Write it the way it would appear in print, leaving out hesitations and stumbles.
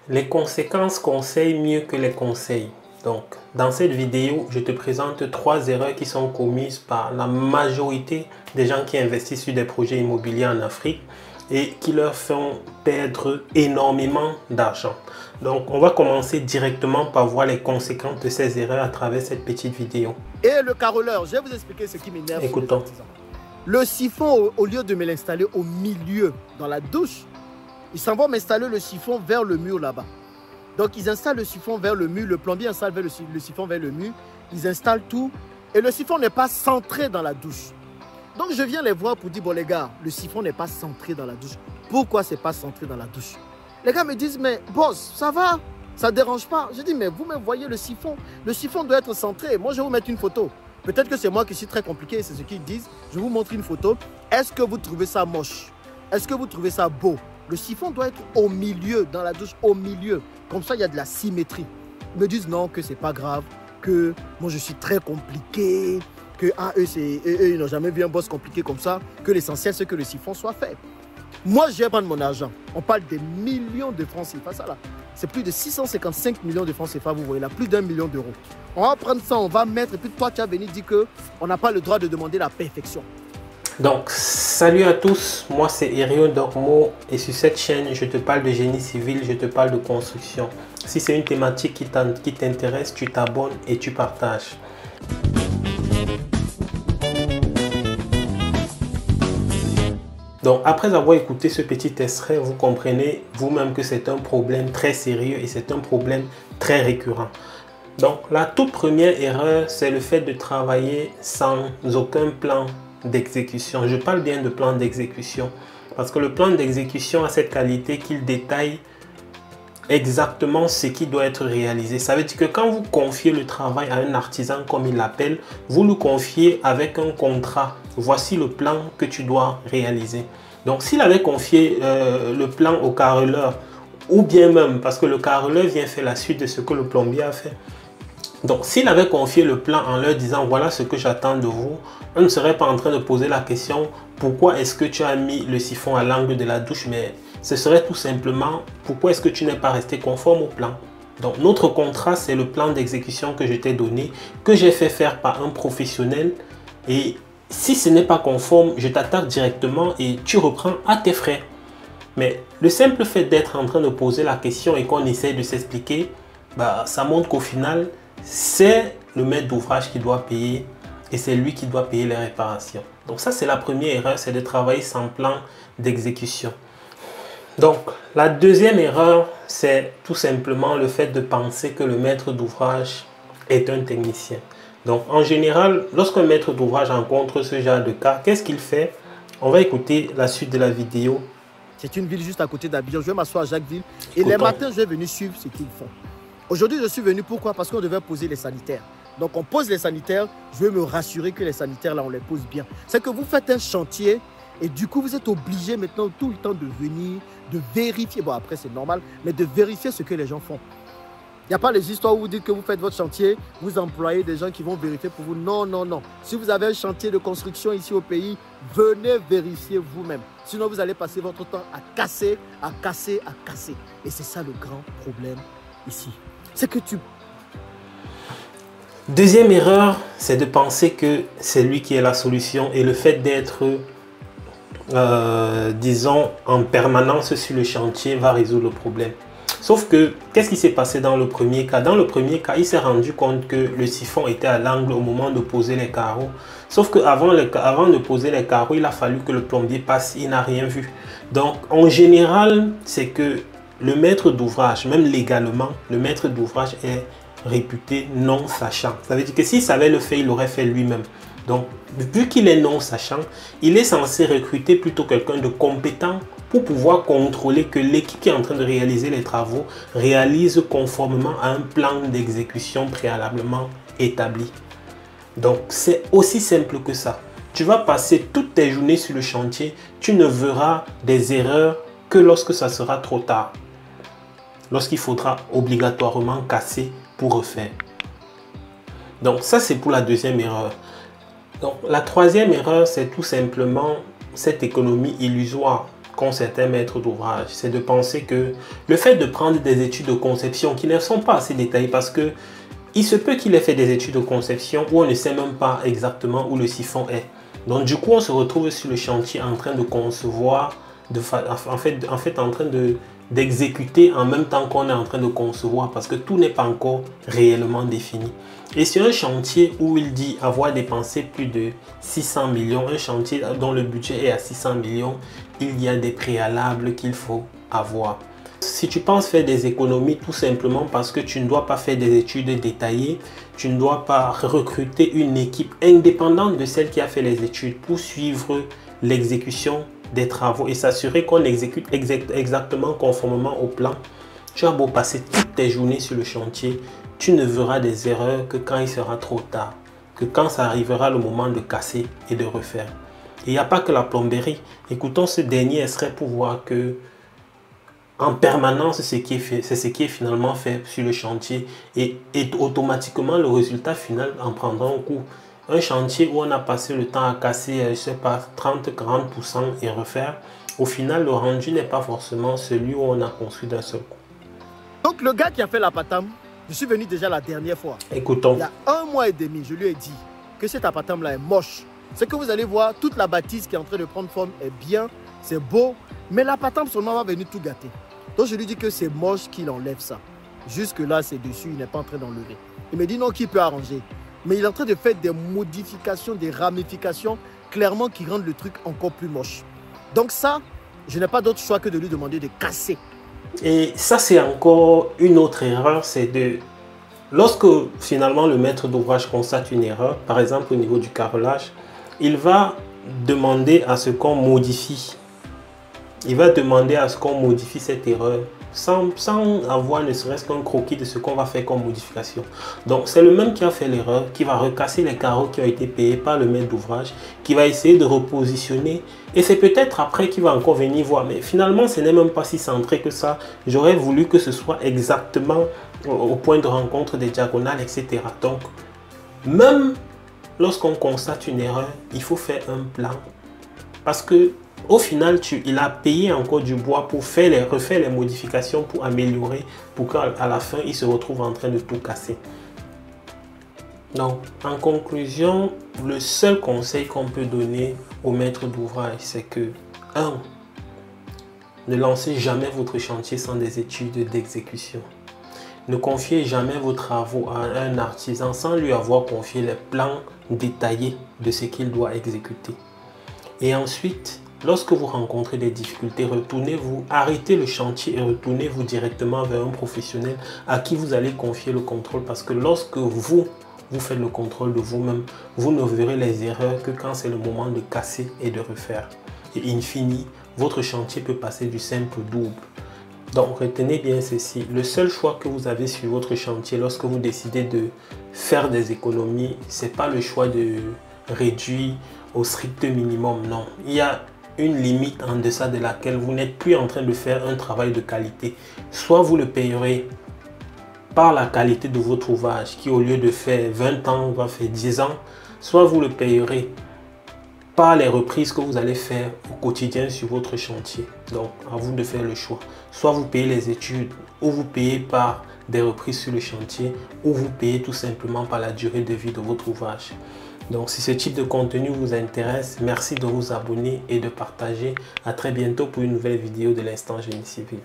Les conséquences conseillent mieux que les conseils. Donc, dans cette vidéo, je te présente 3 erreurs qui sont commises par la majorité des gens qui investissent sur des projets immobiliers en Afrique et qui leur font perdre énormément d'argent. Donc, on va commencer directement par voir les conséquences de ces erreurs à travers cette petite vidéo. Et le caroleur, je vais vous expliquer ce qui m'énerve. Écoutons. Le siphon, au lieu de me l'installer au milieu, dans la douche, ils s'en vont m'installer le siphon vers le mur là-bas. Donc, ils installent le siphon vers le mur, le plombier installe le siphon vers le mur, ils installent tout, et le siphon n'est pas centré dans la douche. Donc, je viens les voir pour dire, bon les gars, le siphon n'est pas centré dans la douche. Pourquoi c'est pas centré dans la douche? Les gars me disent, mais boss, ça va, ça ne dérange pas. Je dis, mais vous me voyez le siphon doit être centré. Moi, je vais vous mettre une photo. Peut-être que c'est moi qui suis très compliqué, c'est ce qu'ils disent. Je vous montre une photo. Est-ce que vous trouvez ça moche? Est-ce que vous trouvez ça beau? Le siphon doit être au milieu, dans la douche, au milieu. Comme ça, il y a de la symétrie. Ils me disent non, que c'est pas grave, que moi, je suis très compliqué, que eux, ils n'ont jamais vu un boss compliqué comme ça, que l'essentiel, c'est que le siphon soit fait. Moi, je vais prendre mon argent. On parle des millions de francs CFA, ça là. C'est plus de 655 millions de francs CFA, vous voyez là, plus d'1 million d'euros. On va prendre ça, on va mettre, et puis toi, tu as venu dire qu'on n'a pas le droit de demander la perfection. Donc, salut à tous, moi c'est Érion Dormo et sur cette chaîne, je te parle de génie civil, je te parle de construction. Si c'est une thématique qui t'intéresse, tu t'abonnes et tu partages. Donc, après avoir écouté ce petit extrait, vous comprenez vous-même que c'est un problème très sérieux et c'est un problème très récurrent. Donc, la toute première erreur, c'est le fait de travailler sans aucun plan d'exécution. Je parle bien de plan d'exécution parce que le plan d'exécution a cette qualité qu'il détaille exactement ce qui doit être réalisé. Ça veut dire que quand vous confiez le travail à un artisan comme il l'appelle, vous le confiez avec un contrat. Voici le plan que tu dois réaliser. Donc s'il avait confié le plan au carreleur, ou bien même parce que le carreleur vient faire la suite de ce que le plombier a fait. Donc s'il avait confié le plan en leur disant voilà ce que j'attends de vous, on ne serait pas en train de poser la question pourquoi est-ce que tu as mis le siphon à l'angle de la douche, mais ce serait tout simplement pourquoi est-ce que tu n'es pas resté conforme au plan. Donc notre contrat, c'est le plan d'exécution que je t'ai donné, que j'ai fait faire par un professionnel, et si ce n'est pas conforme, je t'attaque directement et tu reprends à tes frais. Mais le simple fait d'être en train de poser la question et qu'on essaye de s'expliquer, ça montre qu'au final, c'est le maître d'ouvrage qui doit payer et c'est lui qui doit payer les réparations. Donc ça, c'est la première erreur, c'est de travailler sans plan d'exécution. Donc, la deuxième erreur, c'est tout simplement le fait de penser que le maître d'ouvrage est un technicien. Donc, en général, lorsqu'un maître d'ouvrage rencontre ce genre de cas, qu'est-ce qu'il fait? On va écouter la suite de la vidéo. C'est une ville juste à côté d'Abidjan. Je vais m'asseoir à Jacquesville et les matins, je vais venir suivre ce qu'ils font. Aujourd'hui, je suis venu pourquoi? Parce qu'on devait poser les sanitaires. Donc, on pose les sanitaires. Je veux me rassurer que les sanitaires, là, on les pose bien. C'est que vous faites un chantier et du coup, vous êtes obligé maintenant tout le temps de venir, de vérifier. Bon, après, c'est normal, mais de vérifier ce que les gens font. Il n'y a pas les histoires où vous dites que vous faites votre chantier, vous employez des gens qui vont vérifier pour vous. Non, non, non. Si vous avez un chantier de construction ici au pays, venez vérifier vous-même. Sinon, vous allez passer votre temps à casser, à casser, à casser. Et c'est ça le grand problème ici. C'est que tu... Deuxième erreur, c'est de penser que c'est lui qui est la solution et le fait d'être, disons, en permanence sur le chantier va résoudre le problème. Sauf que, qu'est-ce qui s'est passé dans le premier cas? Dans le premier cas, il s'est rendu compte que le siphon était à l'angle au moment de poser les carreaux. Sauf qu'avant de poser les carreaux, il a fallu que le plombier passe, il n'a rien vu. Donc, en général, c'est que le maître d'ouvrage, même légalement, le maître d'ouvrage est réputé non sachant. Ça veut dire que s'il savait le faire, il l'aurait fait lui-même. Donc, vu qu'il est non sachant, il est censé recruter plutôt quelqu'un de compétent pour pouvoir contrôler que l'équipe qui est en train de réaliser les travaux réalise conformément à un plan d'exécution préalablement établi. Donc, c'est aussi simple que ça. Tu vas passer toutes tes journées sur le chantier, tu ne verras des erreurs que lorsque ça sera trop tard. Lorsqu'il faudra obligatoirement casser pour refaire. Donc ça, c'est pour la deuxième erreur. Donc la troisième erreur, c'est tout simplement cette économie illusoire qu'ont certains maîtres d'ouvrage, c'est de penser que le fait de prendre des études de conception qui ne sont pas assez détaillées, parce que il se peut qu'il ait fait des études de conception où on ne sait même pas exactement où le siphon est. Donc du coup, on se retrouve sur le chantier en train de concevoir, en fait en train d'exécuter en même temps qu'on est en train de concevoir, parce que tout n'est pas encore réellement défini. Et sur un chantier où il dit avoir dépensé plus de 600 millions, un chantier dont le budget est à 600 millions, il y a des préalables qu'il faut avoir. Si tu penses faire des économies tout simplement parce que tu ne dois pas faire des études détaillées, tu ne dois pas recruter une équipe indépendante de celle qui a fait les études pour suivre l'exécution des travaux et s'assurer qu'on exécute exactement conformément au plan, tu as beau passer toutes tes journées sur le chantier, tu ne verras des erreurs que quand il sera trop tard, que quand ça arrivera le moment de casser et de refaire. Il n'y a pas que la plomberie. Écoutons ce dernier extrait pour voir que en permanence, c'est ce qui est finalement fait sur le chantier et automatiquement le résultat final en prendra un coup. Un chantier où on a passé le temps à casser, je sais pas, 30-40% et refaire, au final, le rendu n'est pas forcément celui où on a construit d'un seul coup. Donc le gars qui a fait la patame, je suis venu déjà la dernière fois. Écoutons. Il y a 1 mois et demi, je lui ai dit que cette apatame-là est moche. Ce que vous allez voir, toute la bâtisse qui est en train de prendre forme est bien, c'est beau, mais la patame seulement va venir tout gâter. Donc je lui dis que c'est moche qu'il enlève ça. Jusque-là, c'est dessus, il n'est pas en train d'enlever. Il me dit non, qu'il peut arranger. Mais il est en train de faire des modifications, des ramifications, clairement qui rendent le truc encore plus moche. Donc ça, je n'ai pas d'autre choix que de lui demander de casser. Et ça, c'est encore une autre erreur, c'est de... Lorsque finalement le maître d'ouvrage constate une erreur, par exemple au niveau du carrelage, il va demander à ce qu'on modifie. Il va demander à ce qu'on modifie cette erreur sans avoir ne serait-ce qu'un croquis de ce qu'on va faire comme modification. Donc c'est le même qui a fait l'erreur, qui va recasser les carreaux qui ont été payés par le maître d'ouvrage, qui va essayer de repositionner. Et c'est peut-être après qu'il va encore venir voir. Mais finalement, ce n'est même pas si centré que ça. J'aurais voulu que ce soit exactement au point de rencontre des diagonales, etc. Donc, même lorsqu'on constate une erreur, il faut faire un plan. Parce que au final, il a payé encore du bois pour refaire les modifications, pour améliorer, pour qu'à la fin, il se retrouve en train de tout casser. Donc, en conclusion, le seul conseil qu'on peut donner au maître d'ouvrage, c'est que 1. Ne lancez jamais votre chantier sans des études d'exécution. Ne confiez jamais vos travaux à un artisan sans lui avoir confié les plans détaillés de ce qu'il doit exécuter. Et ensuite, lorsque vous rencontrez des difficultés, retournez-vous, arrêtez le chantier et retournez-vous directement vers un professionnel à qui vous allez confier le contrôle. Parce que lorsque vous faites le contrôle de vous-même, vous ne verrez les erreurs que quand c'est le moment de casser et de refaire. Et in fine, votre chantier peut passer du simple au double. Donc retenez bien ceci, le seul choix que vous avez sur votre chantier lorsque vous décidez de faire des économies, ce n'est pas le choix de réduire au strict minimum, non. Il y a une limite en deçà de laquelle vous n'êtes plus en train de faire un travail de qualité. Soit vous le payerez par la qualité de votre ouvrage qui au lieu de faire 20 ans va faire 10 ans, soit vous le payerez par les reprises que vous allez faire au quotidien sur votre chantier. Donc à vous de faire le choix. Soit vous payez les études ou vous payez par des reprises sur le chantier ou vous payez tout simplement par la durée de vie de votre ouvrage. Donc si ce type de contenu vous intéresse, merci de vous abonner et de partager. À très bientôt pour une nouvelle vidéo de l'Instant Génie Civil.